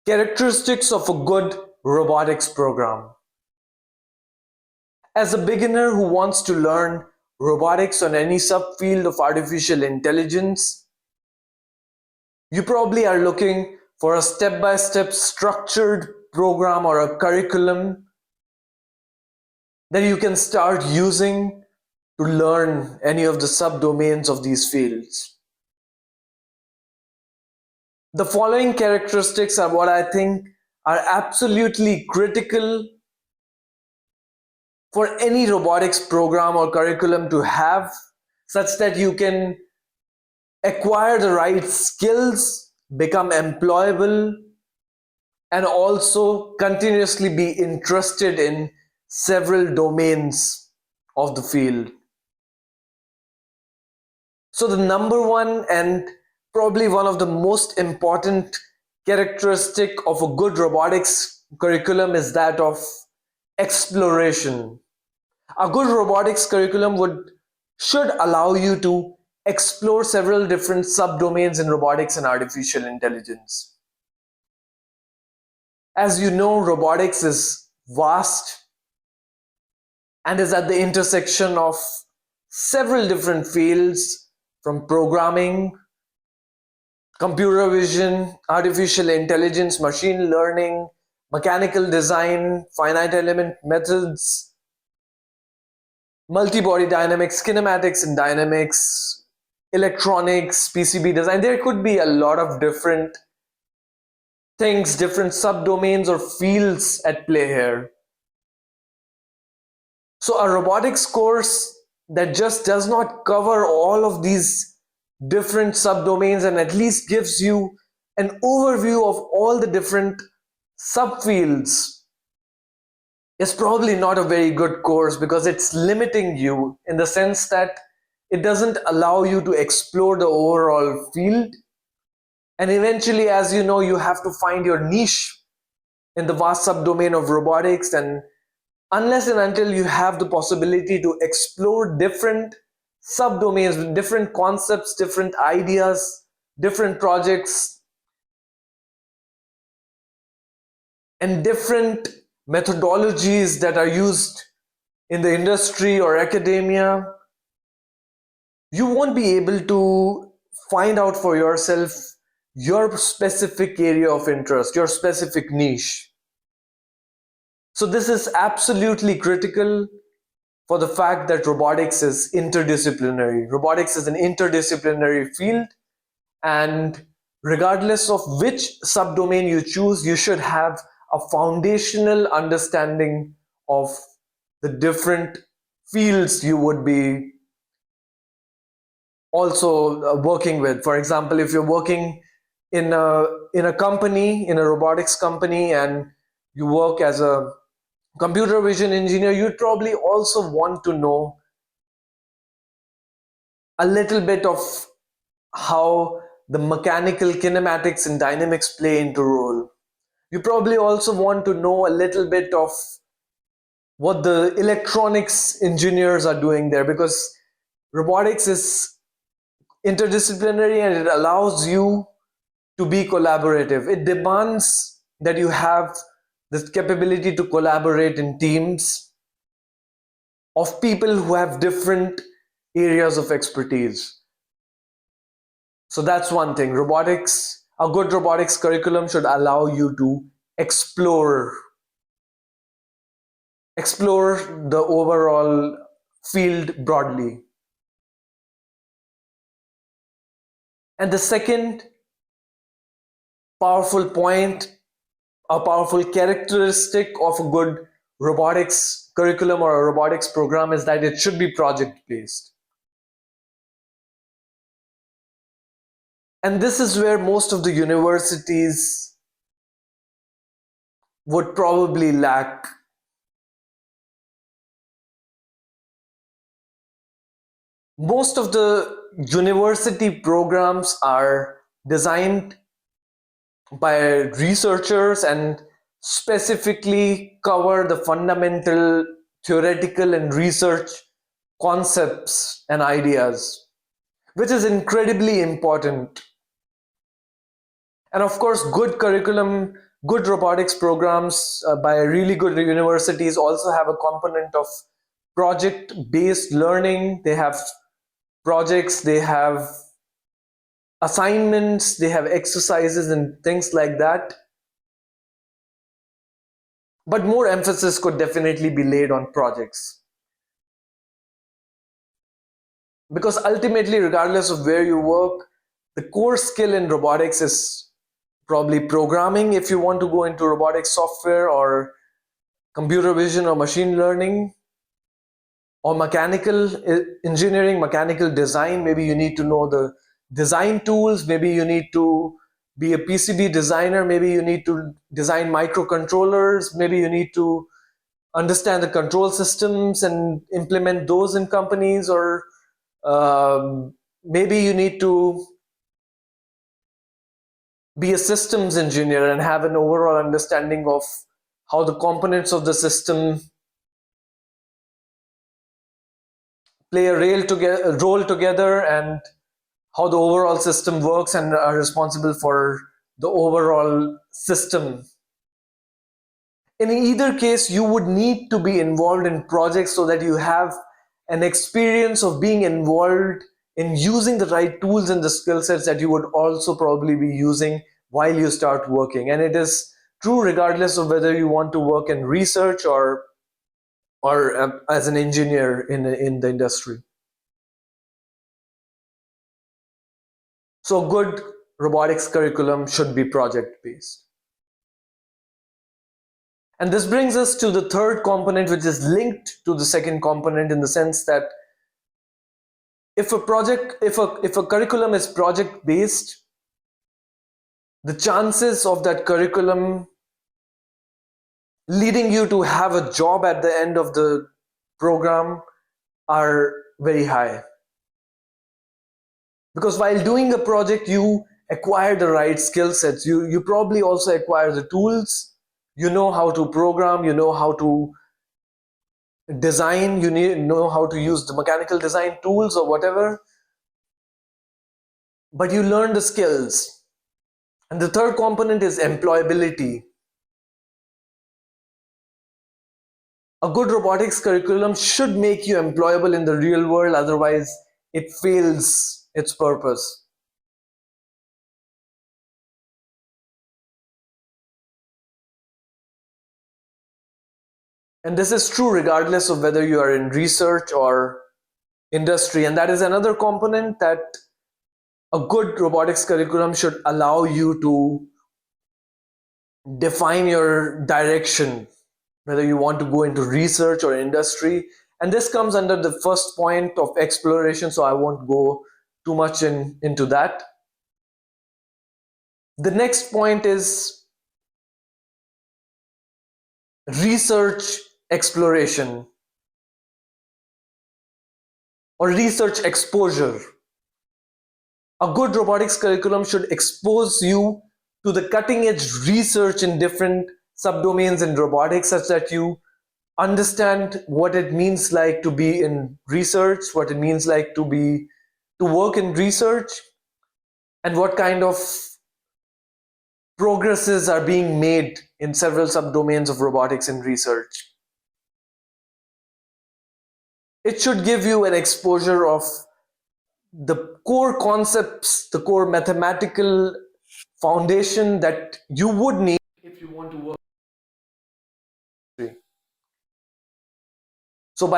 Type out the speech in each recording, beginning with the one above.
Characteristics of a good robotics program. As a beginner who wants to learn robotics on any subfield of artificial intelligence, you probably are looking for a step-by-step structured program or a curriculum that you can start using to learn any of the subdomains of these fields. The following characteristics are what I think are absolutely critical for any robotics program or curriculum to have, such that you can acquire the right skills, become employable, and also continuously be interested in several domains of the field. So the number one and probably one of the most important characteristic of a good robotics curriculum is that of exploration. A good robotics curriculum should allow you to explore several different subdomains in robotics and artificial intelligence. As you know, robotics is vast and is at the intersection of several different fields, from programming, computer vision, artificial intelligence, machine learning, mechanical design, finite element methods, multi-body dynamics, kinematics and dynamics, electronics, PCB design. There could be a lot of different things, different subdomains or fields at play here. So a robotics course that just does not cover all of these different subdomains and at least gives you an overview of all the different subfields is probably not a very good course, because it's limiting you in the sense that it doesn't allow you to explore the overall field. And eventually, as you know, you have to find your niche in the vast subdomain of robotics, and unless and until you have the possibility to explore different subdomains, different concepts, different ideas, different projects, and different methodologies that are used in the industry or academia, you won't be able to find out for yourself your specific area of interest, your specific niche. So this is absolutely critical for the fact that robotics is interdisciplinary. Robotics is an interdisciplinary field, and regardless of which subdomain you choose, you should have a foundational understanding of the different fields you would be also working with. For example, if you're working in a company, in a robotics company, and you work as a computer vision engineer, you'd probably also want to know a little bit of how the mechanical kinematics and dynamics play into role. You probably also want to know a little bit of what the electronics engineers are doing there, because robotics is interdisciplinary and it allows you to be collaborative. It demands that you have this capability to collaborate in teams of people who have different areas of expertise. So that's one thing. Robotics, a good robotics curriculum should allow you to explore the overall field broadly. And the second powerful point, a powerful characteristic of a good robotics curriculum or a robotics program is that it should be project-based. And this is where most of the universities would probably lack. Most of the university programs are designed by researchers and specifically cover the fundamental theoretical and research concepts and ideas, which is incredibly important. And of course, good curriculum good robotics programs by really good universities also have a component of project-based learning. They have projects, they have assignments, they have exercises and things like that. But more emphasis could definitely be laid on projects. Because ultimately, regardless of where you work, the core skill in robotics is probably programming if you want to go into robotics software, or computer vision or machine learning, or mechanical engineering, mechanical design. Maybe you need to know the design tools, maybe you need to be a PCB designer, maybe you need to design microcontrollers, maybe you need to understand the control systems and implement those in companies, or maybe you need to be a systems engineer and have an overall understanding of how the components of the system play a role together, and how the overall system works and are responsible for the overall system. In either case, you would need to be involved in projects so that you have an experience of being involved in using the right tools and the skill sets that you would also probably be using while you start working. And it is true regardless of whether you want to work in research or as an engineer in the industry. So good robotics curriculum should be project-based. And this brings us to the third component, which is linked to the second component, in the sense that if a curriculum is project-based, the chances of that curriculum leading you to have a job at the end of the program are very high. Because while doing a project, you acquire the right skill sets. You probably also acquire the tools. You know how to program, you know how to design, you know how to use the mechanical design tools or whatever. But you learn the skills. And the third component is employability. A good robotics curriculum should make you employable in the real world, otherwise it fails its purpose. And this is true regardless of whether you are in research or industry. And that is another component, that a good robotics curriculum should allow you to define your direction, whether you want to go into research or industry. And this comes under the first point of exploration, so I won't go too much into that. The next point is research exploration or research exposure. A good robotics curriculum should expose you to the cutting edge research in different subdomains in robotics, such that you understand what it means like to be in research, what it means like to work in research, and what kind of progresses are being made in several subdomains of robotics and research. It should give you an exposure of the core concepts, the core mathematical foundation that you would need if you want to work. So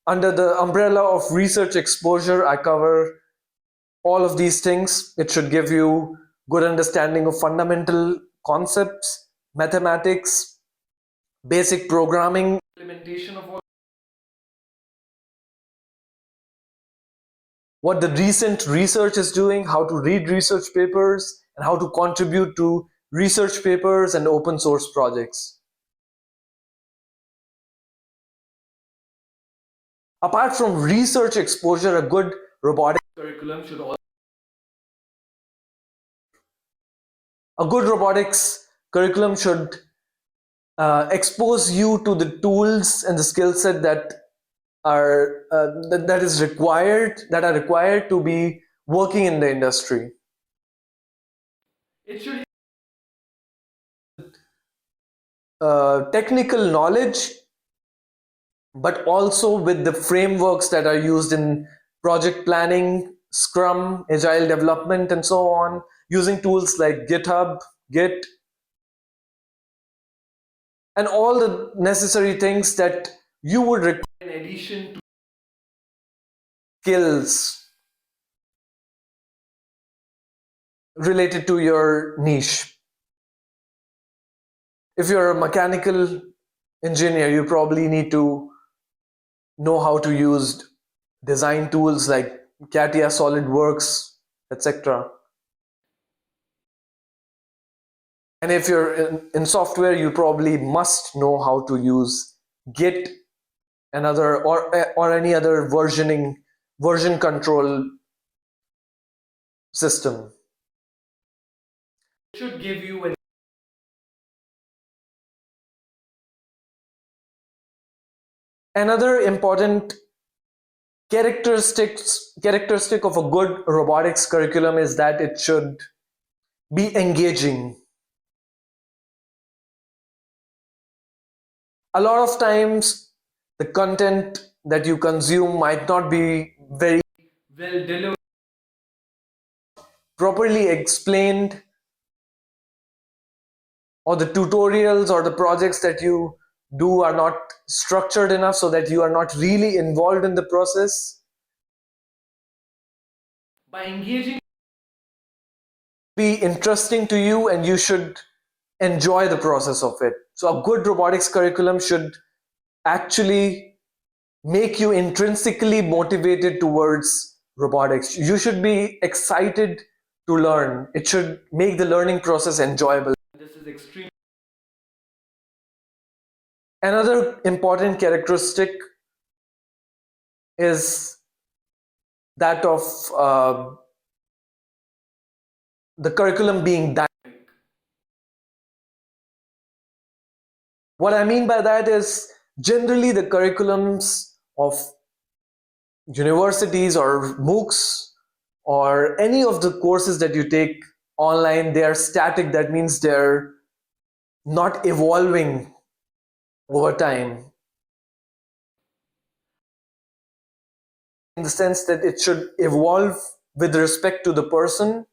under the umbrella of research exposure, I cover all of these things. It should give you good understanding of fundamental concepts, mathematics, basic programming, implementation of what the recent research is doing, how to read research papers, and how to contribute to research papers and open source projects. Apart from research exposure, a good robotics curriculum should also expose you to the tools and the skill set that are required to be working in the industry. It should technical knowledge, but also with the frameworks that are used in project planning, Scrum, Agile development, and so on, using tools like GitHub, Git, and all the necessary things that you would require in addition to skills related to your niche. If you're a mechanical engineer, you probably need to know how to use design tools like CATIA, SolidWorks, etc. And if you're in software, you probably must know how to use Git and other or any other version control system. It should give you an another important characteristic of a good robotics curriculum is that it should be engaging. A lot of times the content that you consume might not be very well delivered, properly explained, or the tutorials or the projects that you do are not structured enough so that you are not really involved in the process. By engaging, be interesting to you and you should enjoy the process of it. So a good robotics curriculum should actually make you intrinsically motivated towards robotics. You should be excited to learn. It should make the learning process enjoyable. This is extreme. Another important characteristic is that of the curriculum being dynamic. What I mean by that is generally the curriculums of universities or MOOCs or any of the courses that you take online, they are static. That means they're not evolving over time, in the sense that it should evolve with respect to the person,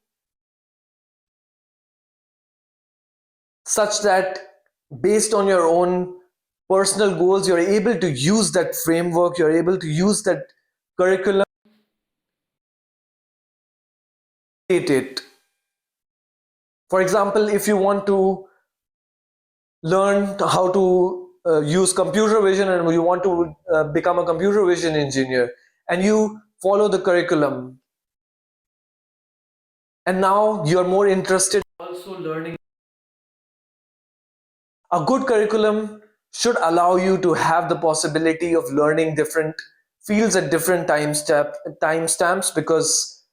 such that based on your own personal goals, you're able to use that framework, you're able to use that curriculum, it. For example, if you want to learn how to use computer vision and you want to become a computer vision engineer, and you follow the curriculum, and now you're more interested also learning. A good curriculum should allow you to have the possibility of learning different fields at different timestamps, because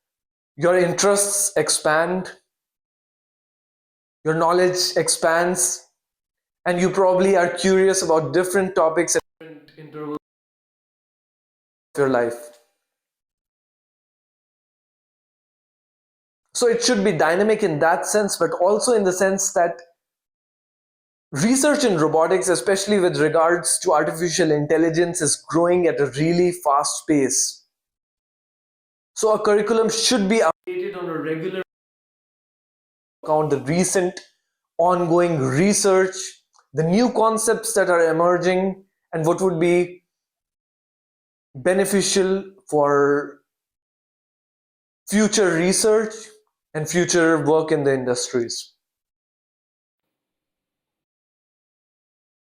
your interests expand, your knowledge expands, and you probably are curious about different topics at different intervals of your life. So it should be dynamic in that sense, but also in the sense that research in robotics, especially with regards to artificial intelligence, is growing at a really fast pace. So a curriculum should be updated on a regular account the recent ongoing research, the new concepts that are emerging, and what would be beneficial for future research and future work in the industries.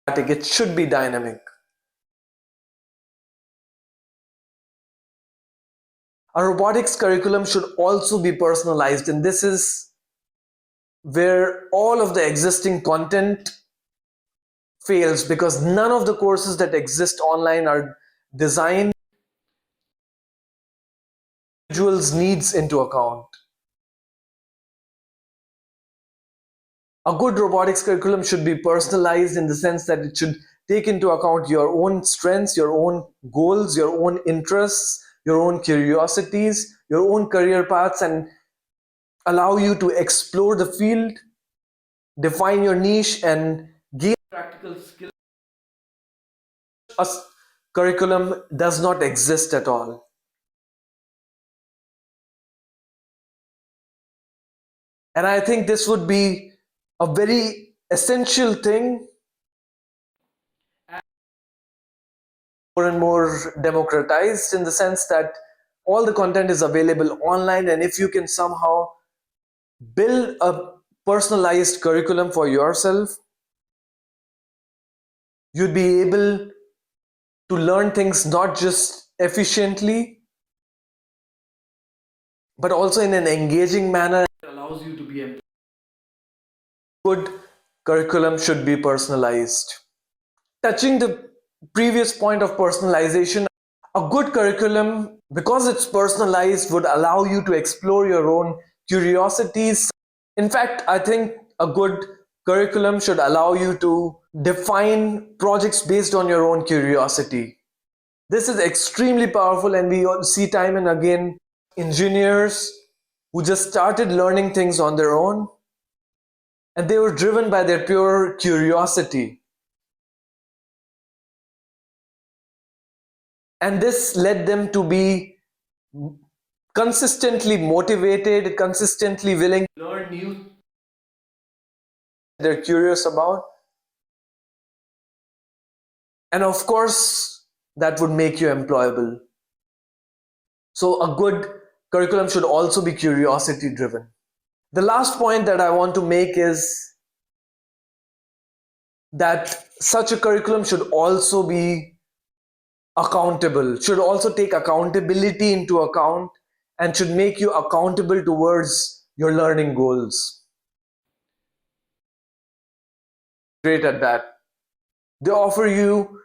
It should be dynamic. A robotics curriculum should also be personalized, and this is where all of the existing content fails, because none of the courses that exist online are designed individuals' needs into account. A good robotics curriculum should be personalized in the sense that it should take into account your own strengths, your own goals, your own interests, your own curiosities, your own career paths, and allow you to explore the field, define your niche, and gain practical skill. A curriculum does not exist at all. And I think this would be a very essential thing, more and more democratized, in the sense that all the content is available online, and if you can somehow build a personalized curriculum for yourself, you'd be able to learn things not just efficiently, but also in an engaging manner. It allows you to be a good curriculum should be personalized. Touching the previous point of personalization, a good curriculum, because it's personalized, would allow you to explore your own curiosities. In fact, I think a good curriculum should allow you to define projects based on your own curiosity. This is extremely powerful, and we see time and again engineers who just started learning things on their own, and they were driven by their pure curiosity. And this led them to be consistently motivated, consistently willing to learn new they're curious about. And of course, that would make you employable. So a good curriculum should also be curiosity driven. The last point that I want to make is that such a curriculum should also be accountable, should also take accountability into account, and should make you accountable towards your learning goals. Great at that. They offer you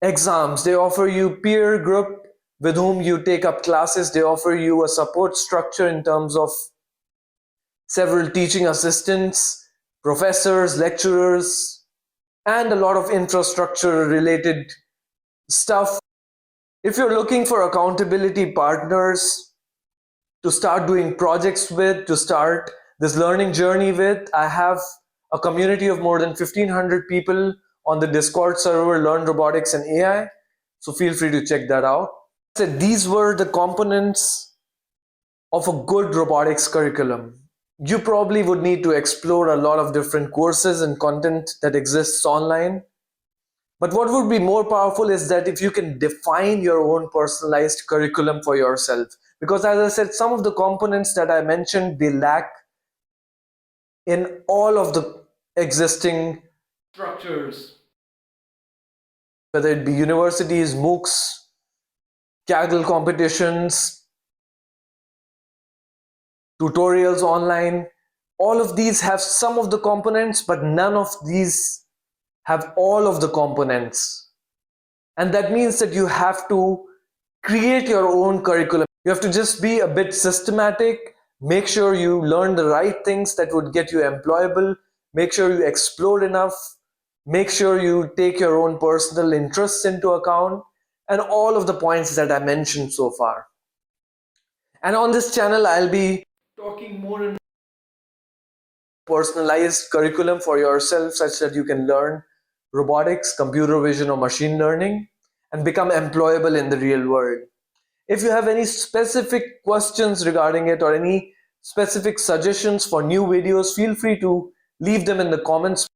exams, they offer you peer group with whom you take up classes, they offer you a support structure in terms of several teaching assistants, professors, lecturers, and a lot of infrastructure related stuff. If you're looking for accountability partners to start doing projects with, to start this learning journey with, I have a community of more than 1,500 people on the Discord server, Learn Robotics and AI. So feel free to check that out. So these were the components of a good robotics curriculum. You probably would need to explore a lot of different courses and content that exists online. But what would be more powerful is that if you can define your own personalized curriculum for yourself. Because as I said, some of the components that I mentioned, they lack in all of the existing structures. Whether it be universities, MOOCs, Kaggle competitions, tutorials online, all of these have some of the components, but none of these have all of the components. And that means that you have to create your own curriculum. You have to just be a bit systematic, make sure you learn the right things that would get you employable, make sure you explore enough, make sure you take your own personal interests into account, and all of the points that I mentioned so far. And on this channel, I'll be talking more and more personalized curriculum for yourself, such that you can learn robotics, computer vision, or machine learning and become employable in the real world. If you have any specific questions regarding it or any specific suggestions for new videos, feel free to leave them in the comments.